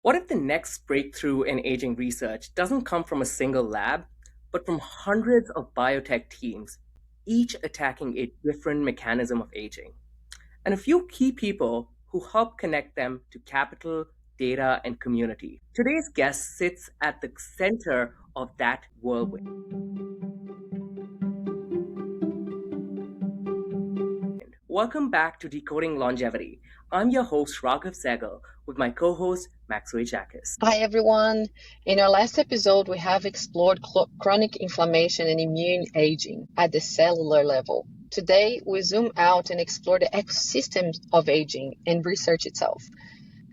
What if the next breakthrough in aging research doesn't come from a single lab, but from hundreds of biotech teams, each attacking a different mechanism of aging? And a few key people who help connect them to capital, data, and community. Today's guest sits at the center of that whirlwind. Welcome back to Decoding Longevity. I'm your host, Raghav Sehgal, with my co-host, Macsue Jacques. Hi, everyone. In our last episode, we have explored chronic inflammation and immune aging at the cellular level. Today, we zoom out and explore the ecosystem of aging and research itself.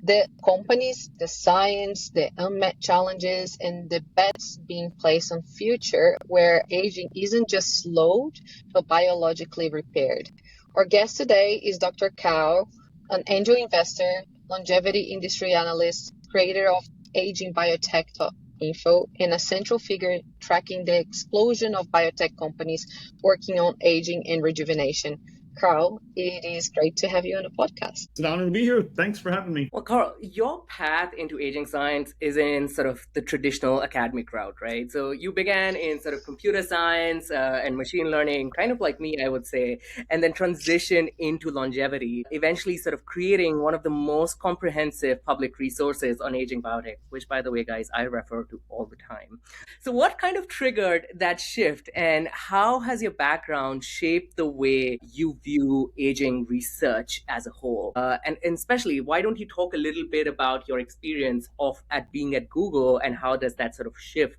The companies, the science, the unmet challenges, and the bets being placed on future where aging isn't just slowed, but biologically repaired. Our guest today is Dr. Karl, an angel investor, longevity industry analyst, creator of AgingBiotech.info, and a central figure tracking the explosion of biotech companies working on aging and rejuvenation. Karl, it is great to have you on the podcast. It's an honor to be here. Thanks for having me. Well, Karl, your path into aging science is in sort of the traditional academic route, right? So you began in sort of computer science and machine learning, kind of like me, I would say, and then transitioned into longevity, eventually sort of creating one of the most comprehensive public resources on aging biotech, which, by the way, guys, I refer to all the time. So what kind of triggered that shift, and how has your background shaped the way you view aging research as a whole? And especially, why don't you talk a little bit about your experience of being at Google, and how does that sort of shift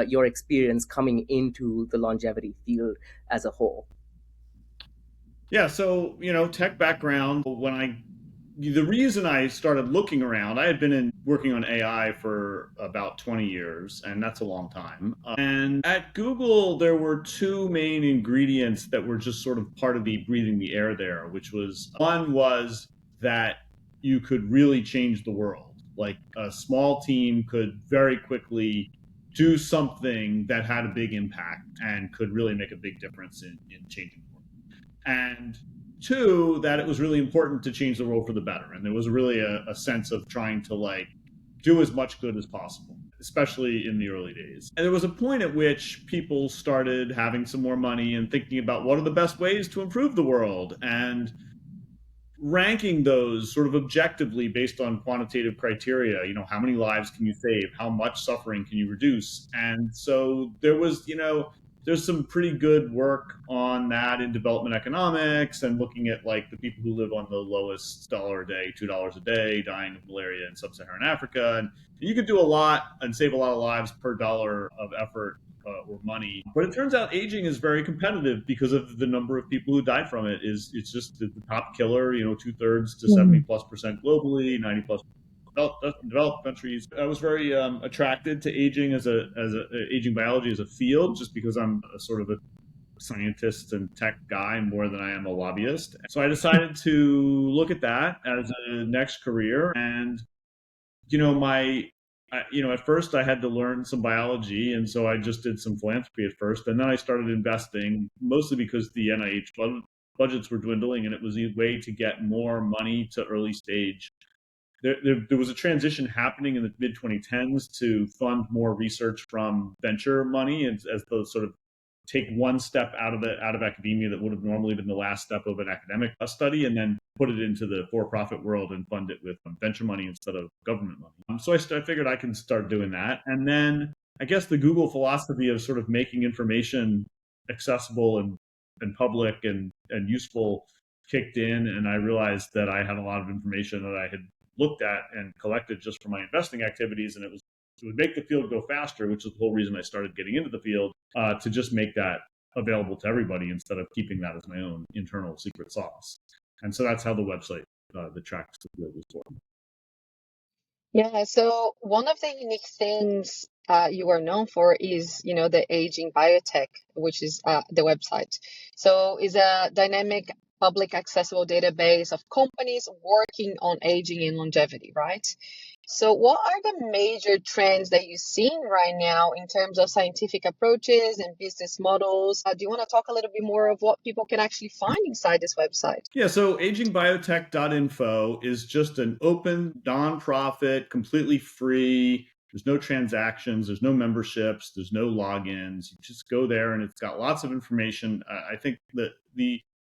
your experience coming into the longevity field as a whole? Yeah, so, tech background, the reason I started looking around, I had been working on AI for about 20 years, and that's a long time. And at Google, there were two main ingredients that were just sort of part of the breathing the air there, which was, one was that you could really change the world. Like a small team could very quickly do something that had a big impact and could really make a big difference in changing the world. And two, that it was really important to change the world for the better. And there was really a sense of trying to do as much good as possible, especially in the early days. And there was a point at which people started having some more money and thinking about what are the best ways to improve the world, and ranking those sort of objectively based on quantitative criteria. How many lives can you save? How much suffering can you reduce? And so there was, there's some pretty good work on that in development economics, and looking at the people who live on the lowest dollar a day, $2 a day, dying of malaria in sub-Saharan Africa. And you could do a lot and save a lot of lives per dollar of effort or money. But it turns out aging is very competitive because of the number of people who died from it. It's just the top killer, 2/3 to 70+% globally, 90+ developed countries. I was very attracted to aging as aging biology as a field, just because I'm a sort of a scientist and tech guy more than I am a lobbyist. So I decided to look at that as a next career. And at first I had to learn some biology, and so I just did some philanthropy at first, and then I started investing, mostly because the NIH budgets were dwindling, and it was a way to get more money to early stage. There was a transition happening in the mid 2010s to fund more research from venture money, as those sort of take one step out of academia that would have normally been the last step of an academic study, and then put it into the for-profit world and fund it with venture money instead of government money. So I figured I can start doing that. And then I guess the Google philosophy of sort of making information accessible and public and useful kicked in, and I realized that I had a lot of information that I had looked at and collected just for my investing activities, and it would make the field go faster, which is the whole reason I started getting into the field, to just make that available to everybody instead of keeping that as my own internal secret sauce. And so that's how the website that tracks the field was born. Yeah, so one of the unique things you are known for is, the AgingBiotech, which is the website. So it's a dynamic, public accessible database of companies working on aging and longevity, right? So, what are the major trends that you're seeing right now in terms of scientific approaches and business models? Do you want to talk a little bit more of what people can actually find inside this website? Yeah, so AgingBiotech.info is just an open, nonprofit, completely free. There's no transactions, there's no memberships, there's no logins. You just go there and it's got lots of information. I think that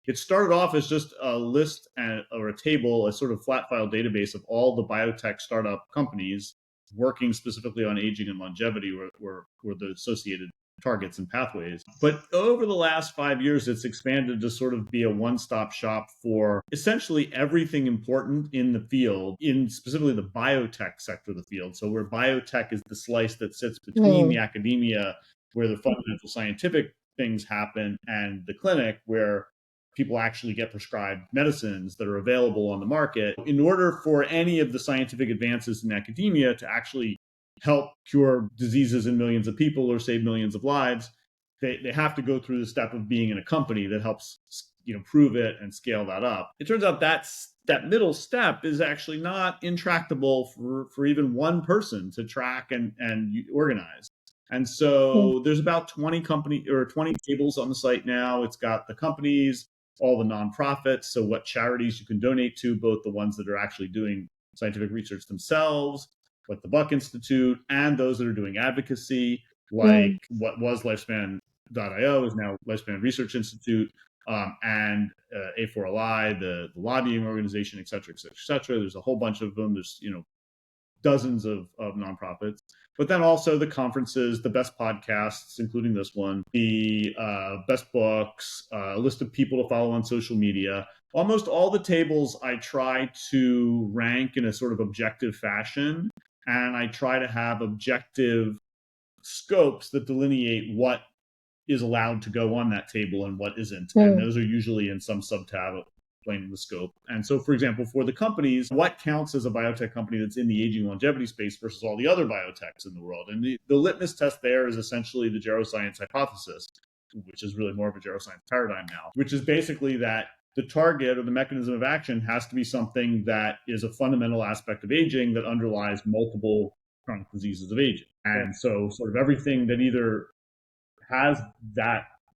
it started off as just a list or a table, a sort of flat file database of all the biotech startup companies working specifically on aging and longevity were the associated targets and pathways. But over the last 5 years, it's expanded to sort of be a one-stop shop for essentially everything important in the field, in specifically the biotech sector of the field. So where biotech is the slice that sits between the academia, where the fundamental scientific things happen, and the clinic, where people actually get prescribed medicines that are available on the market. In order for any of the scientific advances in academia to actually help cure diseases in millions of people or save millions of lives, they have to go through the step of being in a company that helps prove it and scale that up. It turns out that middle step is actually not intractable for even one person to track and organize. And so there's about 20 tables on the site now. It's got the companies, all the nonprofits, so what charities you can donate to, both the ones that are actually doing scientific research themselves, like the Buck Institute, and those that are doing advocacy, like what was Lifespan.io is now Lifespan Research Institute, and A4LI, the lobbying organization, et cetera, et cetera, et cetera. There's a whole bunch of them. There's dozens of nonprofits, but then also the conferences, the best podcasts, including this one, the best books, a list of people to follow on social media. Almost all the tables I try to rank in a sort of objective fashion, and I try to have objective scopes that delineate what is allowed to go on that table and what isn't. And those are usually in some subtab explaining the scope. And so, for example, for the companies, what counts as a biotech company that's in the aging longevity space versus all the other biotechs in the world? And the litmus test there is essentially the geroscience hypothesis, which is really more of a geroscience paradigm now, which is basically that the target or the mechanism of action has to be something that is a fundamental aspect of aging that underlies multiple chronic diseases of aging. And so sort of everything that either has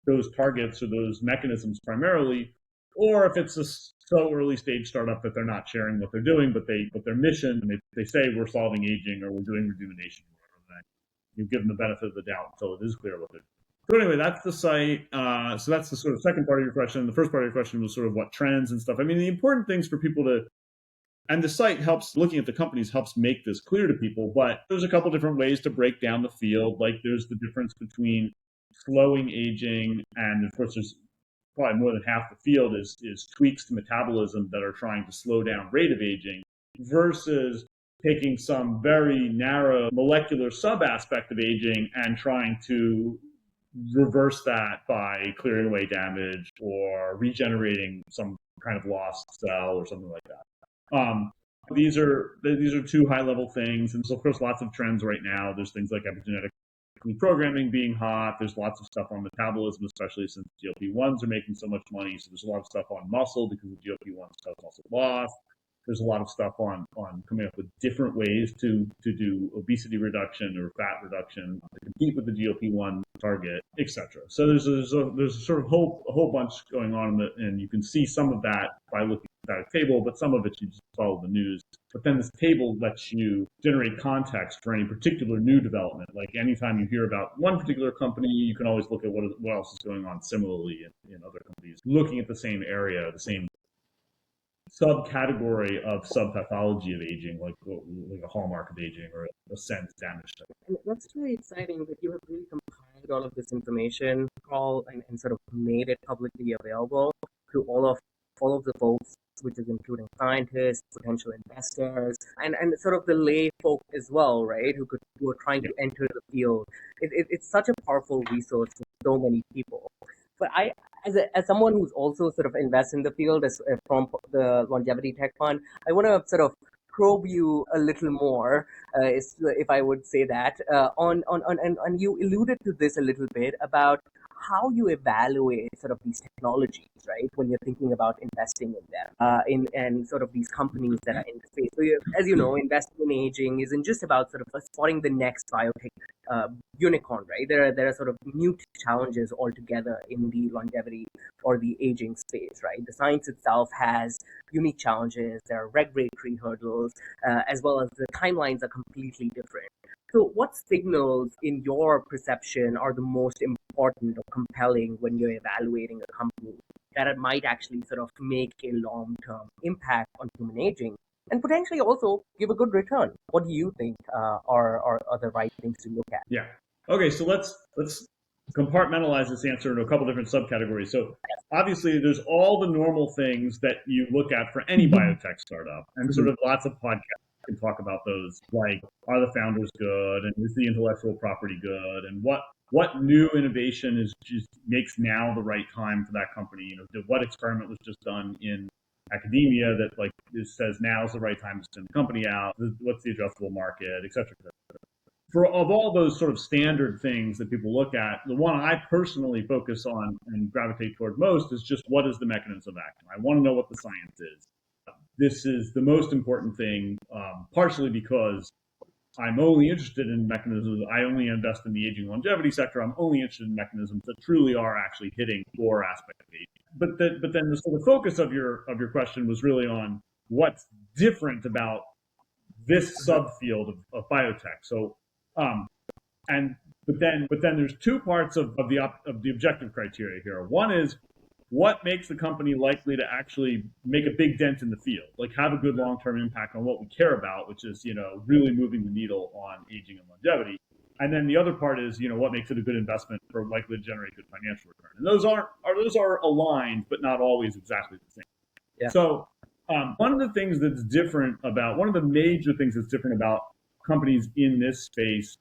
those targets or those mechanisms primarily, or if it's a so early stage startup that they're not sharing what they're doing, but their mission, and they say we're solving aging or we're doing rejuvenation, you give them the benefit of the doubt until it is clear what they're doing. So anyway, that's the site. So that's the sort of second part of your question. The first part of your question was sort of what trends and stuff. I mean, the important things for people to, and the site helps, looking at the companies helps make this clear to people, but there's a couple different ways to break down the field. Like there's the difference between slowing aging, and of course there's probably more than half the field is tweaks to metabolism that are trying to slow down rate of aging, versus taking some very narrow molecular sub-aspect of aging and trying to reverse that by clearing away damage or regenerating some kind of lost cell or something like that. These are two high-level things, and so of course lots of trends right now. There's things like epigenetic programming being hot. There's lots of stuff on metabolism, especially since GLP-1s are making so much money. So there's a lot of stuff on muscle because of GLP-1s cause muscle loss. There's a lot of stuff on coming up with different ways to do obesity reduction or fat reduction to compete with the GLP-1 target, etc. So there's a sort of a whole bunch going on, and you can see some of that by looking at that table, but some of it you just follow the news. But then this table lets you generate context for any particular new development. Like anytime you hear about one particular company, you can always look at what else is going on similarly in other companies, looking at the same area, the same subcategory of subpathology of aging, like a hallmark of aging or a sense damage. And that's really exciting that you have really compiled all of this information, Carl, and sort of made it publicly available to all of the folks, which is including scientists, potential investors, and sort of the lay folk as well, right? Who are trying to enter the field. It's such a powerful resource for so many people. But as someone who's also sort of invested in the field from the Longevity Tech Fund, I want to sort of probe you a little more, if I would say that, and you alluded to this a little bit about how you evaluate sort of these technologies, right? When you're thinking about investing in them, and sort of these companies that are in the space. So, as you know, investing in aging isn't just about sort of spotting the next biotech unicorn, right? There are sort of new challenges altogether in the longevity or the aging space, right? The science itself has unique challenges. There are regulatory hurdles, as well as the timelines are completely different. So, what signals, in your perception, are the most important or compelling when you're evaluating a company that it might actually sort of make a long-term impact on human aging and potentially also give a good return? What do you think are the right things to look at? Yeah. Okay, so let's compartmentalize this answer into a couple different subcategories. So obviously there's all the normal things that you look at for any biotech startup, and sort of lots of podcasts can talk about those, like, are the founders good, and is the intellectual property good, and what new innovation is just makes now the right time for that company. You know, what experiment was just done in academia that like says now is the right time to send the company out, what's the addressable market, et cetera, et cetera. For of all those sort of standard things that people look at, the one I personally focus on and gravitate toward most is just what is the mechanism of action. I want to know what the science is. This is the most important thing, partially because I'm only interested in mechanisms. I only invest in the aging longevity sector. I'm only interested in mechanisms that truly are actually hitting core aspects of aging. But then the sort of focus of your question was really on what's different about this subfield of biotech. So, but then there's two parts of the objective criteria here. One is what makes the company likely to actually make a big dent in the field, like have a good long-term impact on what we care about, which is, you know, really moving the needle on aging and longevity. And then the other part is, you know, what makes it a good investment for likely to generate good financial return. And those are aligned, but not always exactly the same. Yeah. So one of the major things that's different about companies in this space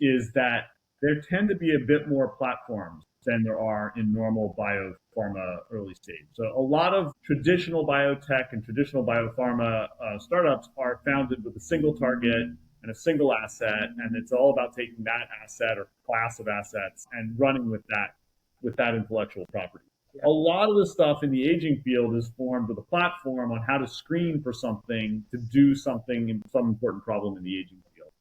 is that there tend to be a bit more platforms than there are in normal biopharma early stage. So a lot of traditional biotech and traditional biopharma startups are founded with a single target and a single asset, and it's all about taking that asset or class of assets and running with that intellectual property. A lot of the stuff in the aging field is formed with a platform on how to screen for something to do something in some important problem in the aging field.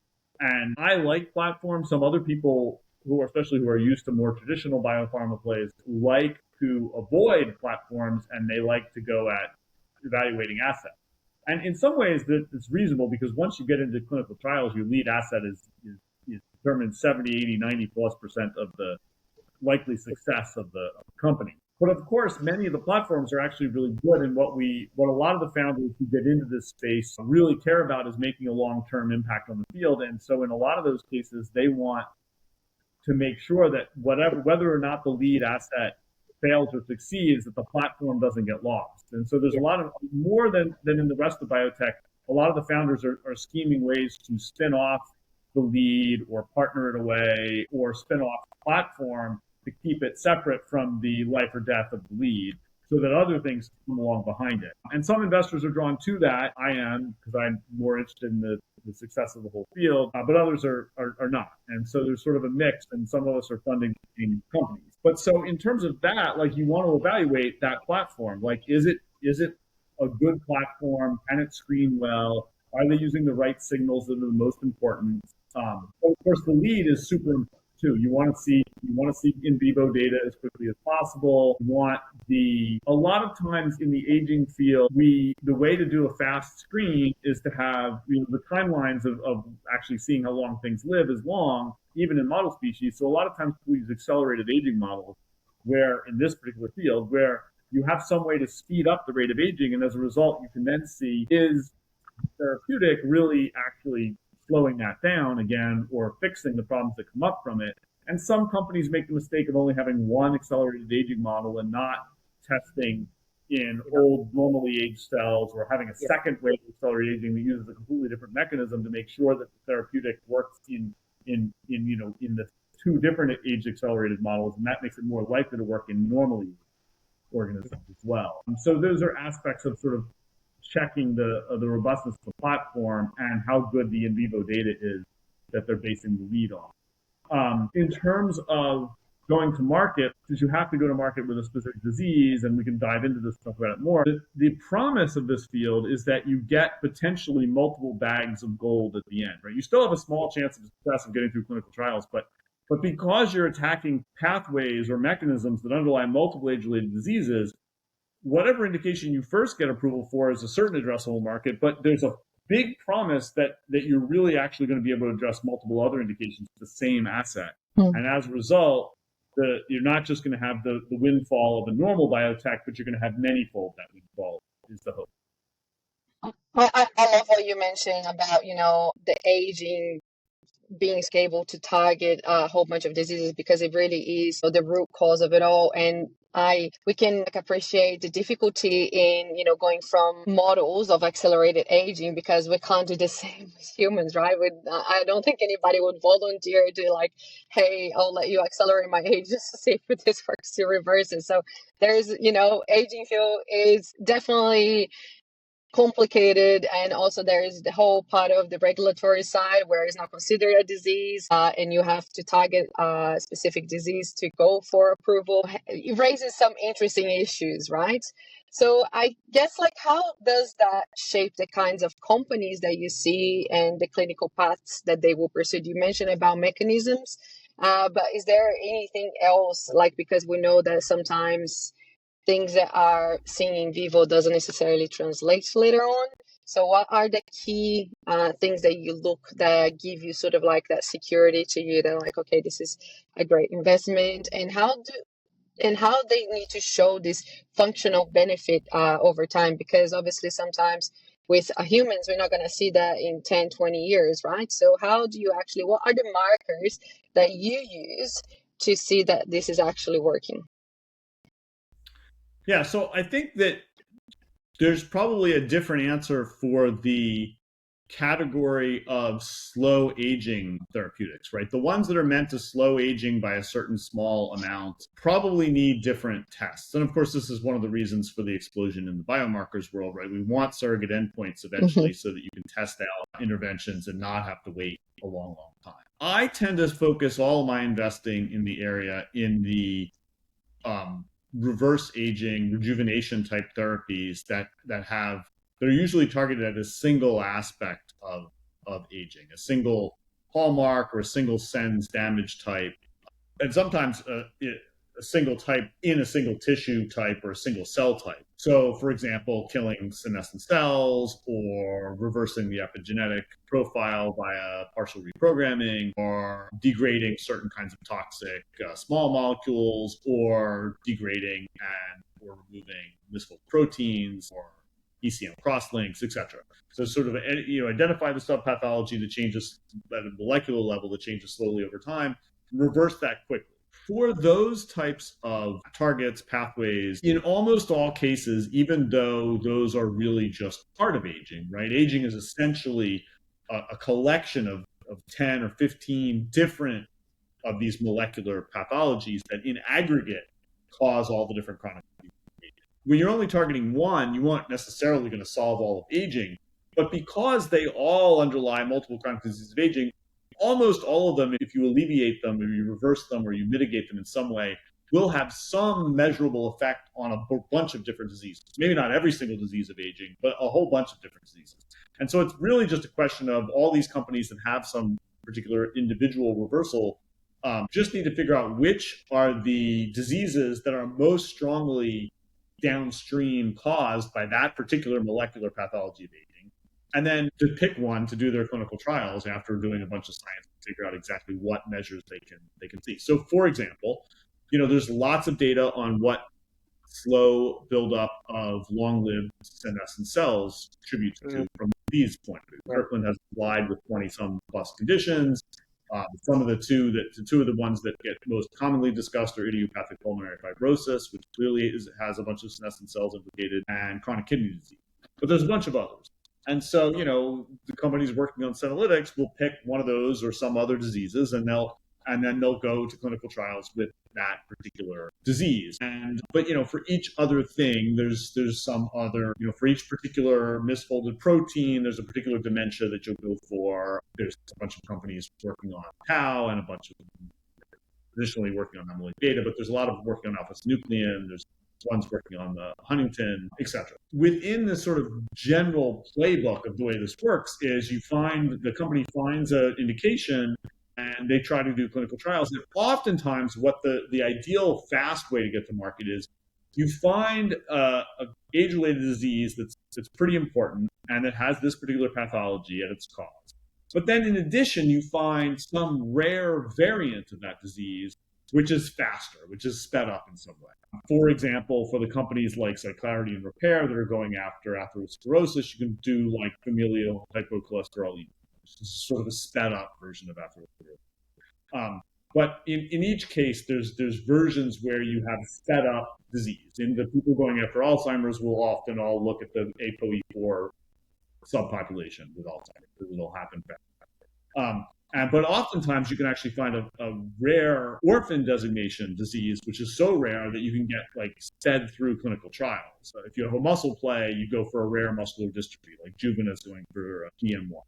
And I like platforms. Some other people who are used to more traditional biopharma plays like to avoid platforms, and they like to go at evaluating assets. And in some ways, it's reasonable, because once you get into clinical trials, your lead asset is determined 70, 80, 90+% of the likely success of the company. But of course, many of the platforms are actually really good. And what a lot of the founders who get into this space really care about is making a long-term impact on the field. And so in a lot of those cases, they want to make sure that whether or not the lead asset fails or succeeds, that the platform doesn't get lost. And so there's a lot of, more than in the rest of biotech, a lot of the founders are scheming ways to spin off the lead or partner it away or spin off the platform to keep it separate from the life or death of the lead, so that other things come along behind it. And some investors are drawn to that. I am, because I'm more interested in the success of the whole field, but others are not. And so there's sort of a mix, and some of us are funding companies. But so in terms of that, like, you want to evaluate that platform. Like, is it a good platform? Can it screen well? Are they using the right signals that are the most important? Of course, the lead is super important too. You want to see in vivo data as quickly as possible. A lot of times in the aging field, the way to do a fast screen is to have, the timelines of actually seeing how long things live is long, even in model species. So a lot of times we use accelerated aging models, where in this particular field, where you have some way to speed up the rate of aging, and as a result, you can then see, is therapeutic really actually slowing that down again, or fixing the problems that come up from it. And some companies make the mistake of only having one accelerated aging model and not testing in old normally aged cells, or having a second way of accelerated aging that uses a completely different mechanism to make sure that the therapeutic works in the two different age accelerated models, and that makes it more likely to work in normally organisms as well. And so those are aspects of sort of checking the robustness of the platform and how good the in vivo data is that they're basing the lead on. In terms of going to market, because you have to go to market with a specific disease, and we can dive into this, talk about it more. The promise of this field is that you get potentially multiple bags of gold at the end, right? You still have a small chance of success of getting through clinical trials, but because you're attacking pathways or mechanisms that underlie multiple age-related diseases, whatever indication you first get approval for is a certain addressable market, but there's a big promise that you're really actually going to be able to address multiple other indications with the same asset. And as a result, you're not just going to have the windfall of a normal biotech, but you're going to have manyfold that windfall, is the hope. I love what you mentioned about, the aging being able to target a whole bunch of diseases, because it really is the root cause of it all. And we can appreciate the difficulty in, going from models of accelerated aging, because we can't do the same as humans, right? I don't think anybody would volunteer to hey, I'll let you accelerate my age just to see if this works to reverse it. So there's, aging field is definitely complicated, and also there is the whole part of the regulatory side where it's not considered a disease, and you have to target a specific disease to go for approval. It raises some interesting issues, right? So I guess how does that shape the kinds of companies that you see and the clinical paths that they will pursue? You mentioned about mechanisms, but is there anything else, because we know that sometimes things that are seen in vivo doesn't necessarily translate later on. So what are the key things that you look that give you sort of that security to you that okay, this is a great investment, and how they need to show this functional benefit over time? Because obviously sometimes with humans, we're not going to see that in 10, 20 years, right? So how do you what are the markers that you use to see that this is actually working? Yeah, so I think that there's probably a different answer for the category of slow aging therapeutics, right? The ones that are meant to slow aging by a certain small amount probably need different tests. And of course, this is one of the reasons for the explosion in the biomarkers world, right? We want surrogate endpoints eventually so that you can test out interventions and not have to wait a long, long time. I tend to focus all of my investing in the area in the reverse aging, rejuvenation type therapies that are usually targeted at a single aspect of aging, a single hallmark or a single sense damage type, and sometimes a single type in a single tissue type or a single cell type. So, for example, killing senescent cells or reversing the epigenetic profile via partial reprogramming, or degrading certain kinds of toxic small molecules, or degrading or removing misfolded proteins, or ECM crosslinks, etc. So sort of identify the subpathology that changes at a molecular level, that changes slowly over time, reverse that quickly. For those types of targets, pathways, in almost all cases, even though those are really just part of aging, right? Aging is essentially a collection of 10 or 15 different of these molecular pathologies that in aggregate cause all the different chronic diseases. When you're only targeting one, you aren't necessarily going to solve all of aging, but because they all underlie multiple chronic diseases of aging, almost all of them, if you alleviate them or you reverse them or you mitigate them in some way, will have some measurable effect on a bunch of different diseases. Maybe not every single disease of aging, but a whole bunch of different diseases. And so it's really just a question of all these companies that have some particular individual reversal just need to figure out which are the diseases that are most strongly downstream caused by that particular molecular pathology of aging, and then to pick one to do their clinical trials after doing a bunch of science to figure out exactly what measures they can see. So, for example, there's lots of data on what slow buildup of long-lived senescent cells contributes to from a disease point of view. Kirkland has a slide with 20-some plus conditions. Some of the two of the ones that get most commonly discussed are idiopathic pulmonary fibrosis, which clearly has a bunch of senescent cells implicated, and chronic kidney disease. But there's a bunch of others. And so, the companies working on Senolytics will pick one of those or some other diseases, and then they'll go to clinical trials with that particular disease. But for each other thing, there's some other, for each particular misfolded protein, there's a particular dementia that you'll go for. There's a bunch of companies working on tau and a bunch of traditionally working on amyloid beta, but there's a lot of working on alpha-synuclein. There's ones working on the Huntington, etc. Within the sort of general playbook of the way this works is the company finds an indication and they try to do clinical trials. And oftentimes what the ideal fast way to get to market is you find a age-related disease that's pretty important and that has this particular pathology at its cause. But then in addition, you find some rare variant of that disease which is faster, which is sped up in some way. For example, for the companies like Cyclarity and Repair that are going after atherosclerosis, you can do like familial hypocholesterolemia, which is sort of a sped up version of atherosclerosis. But in each case, there's versions where you have sped up disease. And the people going after Alzheimer's will often all look at the ApoE4 subpopulation with Alzheimer's, because it'll happen fast. But oftentimes you can actually find a rare orphan designation disease, which is so rare that you can get like sped through clinical trials. So if you have a muscle play, you go for a rare muscular dystrophy, like Juven is going for DM1.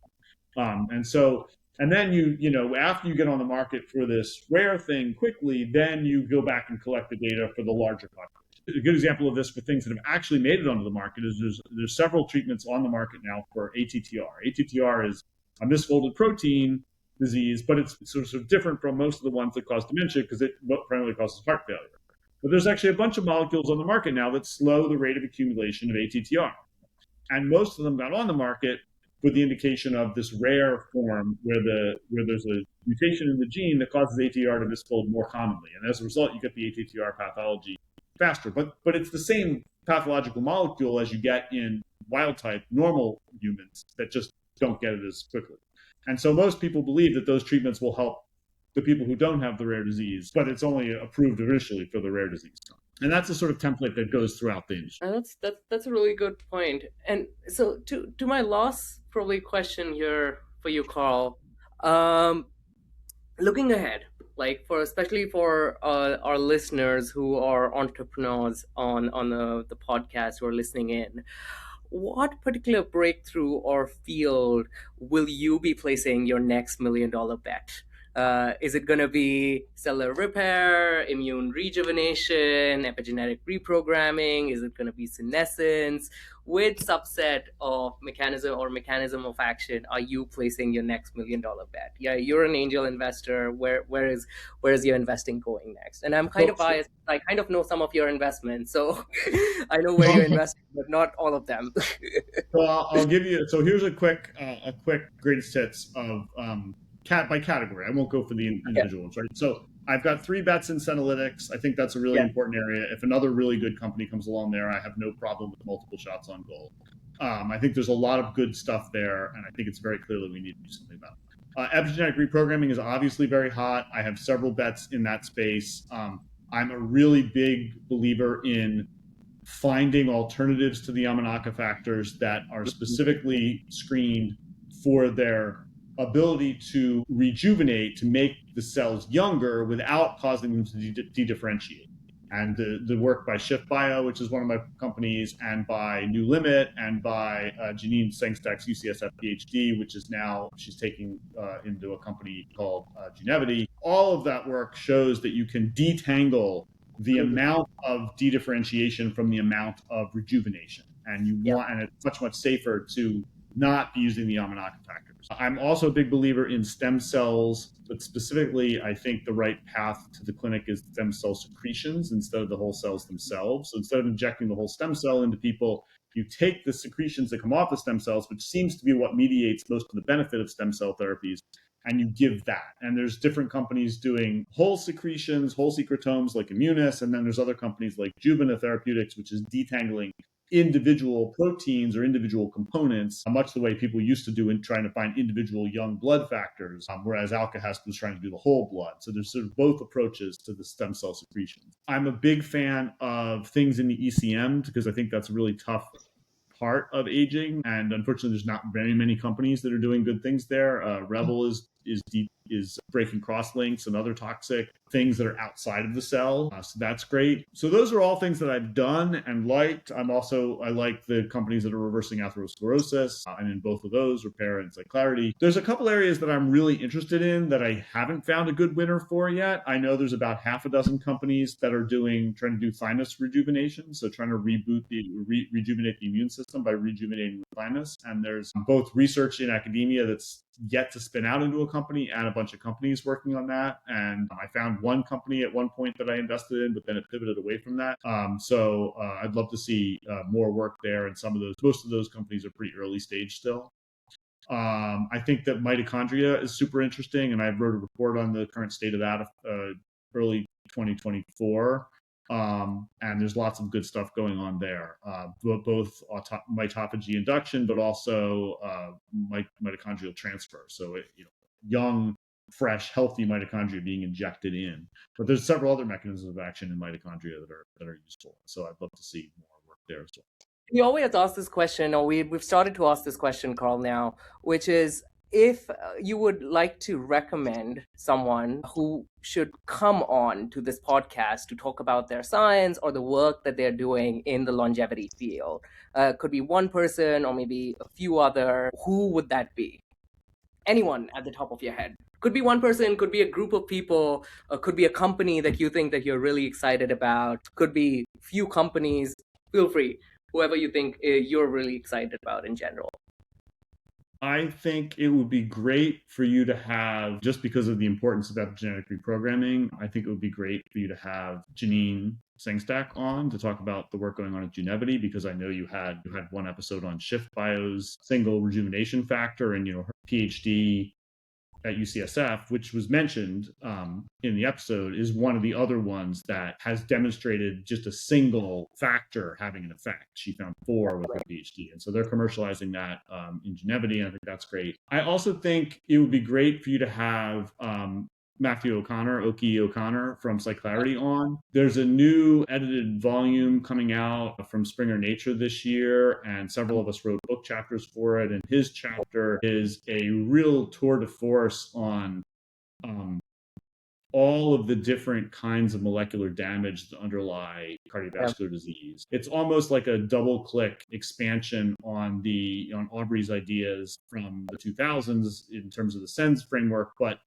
And then you know, after you get on the market for this rare thing quickly, then you go back and collect the data for the larger population. A good example of this for things that have actually made it onto the market is there's several treatments on the market now for ATTR. ATTR is a misfolded protein disease, but it's sort of different from most of the ones that cause dementia because it primarily causes heart failure. But there's actually a bunch of molecules on the market now that slow the rate of accumulation of ATTR. And most of them got on the market with the indication of this rare form where there's a mutation in the gene that causes ATTR to misfold more commonly. And as a result, you get the ATTR pathology faster. But it's the same pathological molecule as you get in wild type normal humans that just don't get it as quickly. And so most people believe that those treatments will help the people who don't have the rare disease, but it's only approved initially for the rare disease. And that's the sort of template that goes throughout the industry. That's a really good point. And so to my last probably question here for you, Karl, looking ahead, like especially for our listeners who are entrepreneurs on the podcast who are listening in, what particular breakthrough or field will you be placing your next $1 million bet? Is it going to be cellular repair, immune rejuvenation, epigenetic reprogramming? Is it going to be senescence? Which subset of mechanism of action are you placing your next $1 million bet? Yeah, you're an angel investor. Where is your investing going next? And I'm kind of biased. I kind of know some of your investments, so I know where you're investing, but not all of them. So I'll give you. So here's a quick greatest hits of by category. I won't go for the individual ones, right? So I've got 3 bets in Senolytics. I think that's a really important area. If another really good company comes along there, I have no problem with multiple shots on goal. I think there's a lot of good stuff there, and I think it's very clear that we need to do something about it. Epigenetic reprogramming is obviously very hot. I have several bets in that space. I'm a really big believer in finding alternatives to the Yamanaka factors that are specifically screened for their ability to rejuvenate, to make the cells younger without causing them to de-differentiate. And the work by Shift Bio, which is one of my companies, and by New Limit, and by Janine Sengstak's UCSF PhD, which is now she's taking into a company called Genevity. All of that work shows that you can detangle the amount of de-differentiation from the amount of rejuvenation. And and it's much, much safer to not be using the Yamanaka factors. I'm also a big believer in stem cells, but specifically, I think the right path to the clinic is stem cell secretions instead of the whole cells themselves. So instead of injecting the whole stem cell into people, you take the secretions that come off the stem cells, which seems to be what mediates most of the benefit of stem cell therapies, and you give that. And there's different companies doing whole secretions, whole secretomes like Immunis, and then there's other companies like Juvena Therapeutics, which is detangling individual proteins or individual components, much the way people used to do in trying to find individual young blood factors, whereas Alka-Hest was trying to do the whole blood. So there's sort of both approaches to the stem cell secretion. I'm a big fan of things in the ECM because I think that's a really tough part of aging, and unfortunately there's not very many companies that are doing good things there. Revel is is breaking cross-links and other toxic things that are outside of the cell. So that's great. So those are all things that I've done and liked. I like the companies that are reversing atherosclerosis. I'm in both of those, repair and clarity. There's a couple areas that I'm really interested in that I haven't found a good winner for yet. I know there's about half a dozen companies that are trying to do thymus rejuvenation. So trying to rejuvenate the immune system by rejuvenating the thymus. And there's both research in academia that's yet to spin out into a company and a bunch of companies working on that. And I found one company at one point that I invested in, but then it pivoted away from that. So I'd love to see more work there. And most of those companies are pretty early stage still. I think that mitochondria is super interesting, and I wrote a report on the current state of that early 2024. And there's lots of good stuff going on there, both mitophagy induction, but also mitochondrial transfer. So, young, fresh, healthy mitochondria being injected in. But there's several other mechanisms of action in mitochondria that are useful. So I'd love to see more work there as well. We always ask this question, or we've started to ask this question, Karl, now, which is, if you would like to recommend someone who should come on to this podcast to talk about their science or the work that they're doing in the longevity field, could be one person or maybe a few other, who would that be? Anyone at the top of your head. Could be one person, could be a group of people, could be a company that you think that you're really excited about, could be few companies. Feel free, whoever you think you're really excited about in general. I think it would be great for you to have, just because of the importance of epigenetic reprogramming, I think it would be great for you to have Janine Sengstack on to talk about the work going on at Genevity, because I know you had one episode on Shift Bio's single rejuvenation factor, and her PhD at UCSF, which was mentioned in the episode, is one of the other ones that has demonstrated just a single factor having an effect. She found 4 with her PhD. And so they're commercializing that in Genevity, and I think that's great. I also think it would be great for you to have Matthew O'Connor from Clarity on. There's a new edited volume coming out from Springer Nature this year, and several of us wrote book chapters for it. And his chapter is a real tour de force on all of the different kinds of molecular damage that underlie cardiovascular disease. It's almost like a double-click expansion on Aubrey's ideas from the 2000s in terms of the SENS framework, but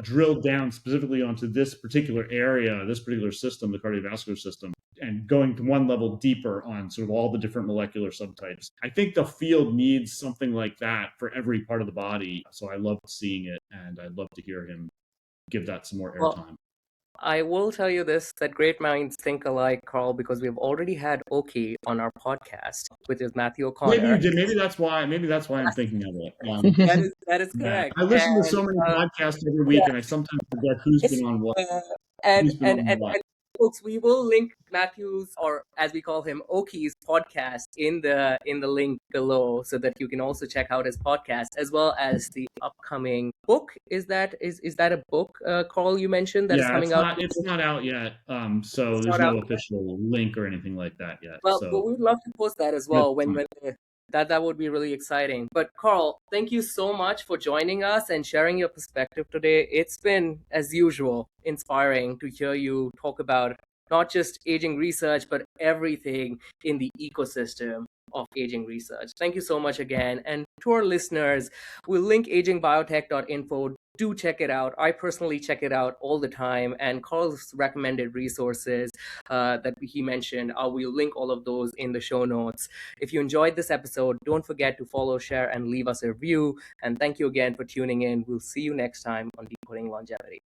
drilled down specifically onto this particular area, this particular system, the cardiovascular system, and going to one level deeper on sort of all the different molecular subtypes. I think the field needs something like that for every part of the body. So I love seeing it, and I'd love to hear him give that some more airtime. I will tell you this, that great minds think alike, Karl, because we've already had Oki on our podcast, which is Matthew O'Connor. Maybe you did. Maybe that's why I'm thinking of it. That is correct. I listen to so many podcasts every week, and I sometimes forget who's been on what. And folks, we will link Matthew's, or as we call him, Oki's podcast in the link below, so that you can also check out his podcast as well as the upcoming book. Is that a book, Karl, you mentioned that is coming out? It's not out yet. So there's no official link or anything like that yet. Well, we'd love to post that as well that would be really exciting. But Karl, thank you so much for joining us and sharing your perspective today. It's been, as usual, inspiring to hear you talk about not just aging research, but everything in the ecosystem of aging research. Thank you so much again. And to our listeners, we'll link AgingBiotech.info. Do check it out. I personally check it out all the time. And Karl's recommended resources that he mentioned, we'll link all of those in the show notes. If you enjoyed this episode, don't forget to follow, share, and leave us a review. And thank you again for tuning in. We'll see you next time on Decoding Longevity.